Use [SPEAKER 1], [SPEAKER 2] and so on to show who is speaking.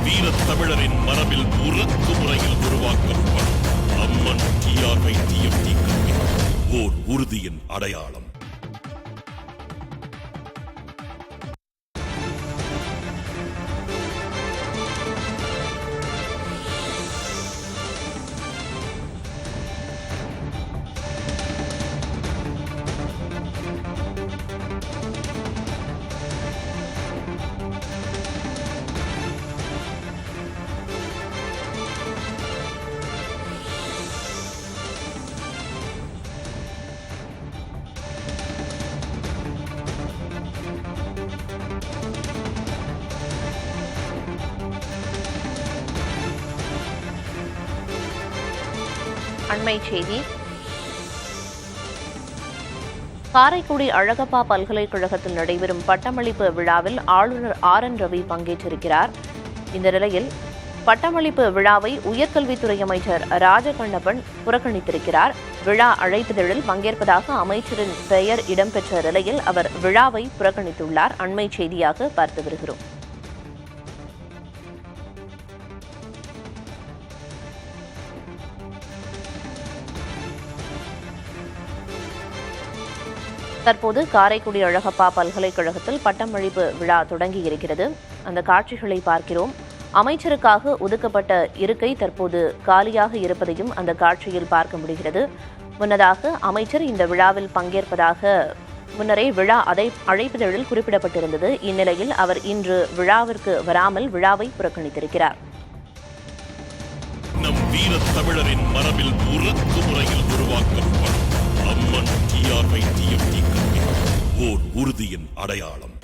[SPEAKER 1] வீரத் தமிழரின் மரபில் உறக்கு முறையில் உருவாக்கப்படும் அம்மன் TRY-TFT கல்வி ஓர் உறுதியின் அடையாளம்.
[SPEAKER 2] அண்மை செய்தி. காரைக்குடி அழகப்பா பல்கலைக்கழகத்தில் நடைபெறும் பட்டமளிப்பு விழாவில் ஆளுநர் RN ரவி பங்கேற்றிருக்கிறார். இந்த நிலையில் பட்டமளிப்பு விழாவை உயர்கல்வித்துறை அமைச்சர் ராஜகண்ணப்பன் புறக்கணித்திருக்கிறார். விழா அழைப்பிதழில் பங்கேற்பதாக அமைச்சரின் பெயர் இடம்பெற்ற நிலையில் அவர் விழாவை புறக்கணித்துள்ளார். அண்மை செய்தியாக பார்த்து வருகிறோம். தற்போது காரைக்குடி அழகப்பா பல்கலைக்கழகத்தில் பட்டமளிப்பு விழா தொடங்கியிருக்கிறது. அந்த காட்சிகளை பார்க்கிறோம். அமைச்சருக்காக ஒதுக்கப்பட்ட இருக்கை தற்போது காலியாக இருப்பதையும் அந்த காட்சியில் பார்க்க முடிகிறது. முன்னதாக அமைச்சர் இந்த விழாவில் பங்கேற்பதாக முன்னரே விழா அழைப்பிதழில் குறிப்பிடப்பட்டிருந்தது. இந்நிலையில் அவர் இன்று விழாவிற்கு வராமல் விழாவை புறக்கணித்திருக்கிறார்.
[SPEAKER 1] நம் வீரத் தமிழரின் மரபில் உறக்கு முறையில் உருவாக்கப்படும் அம்மன் TRY-TFT கல்வி ஓர் உறுதியின் அடையாளம்.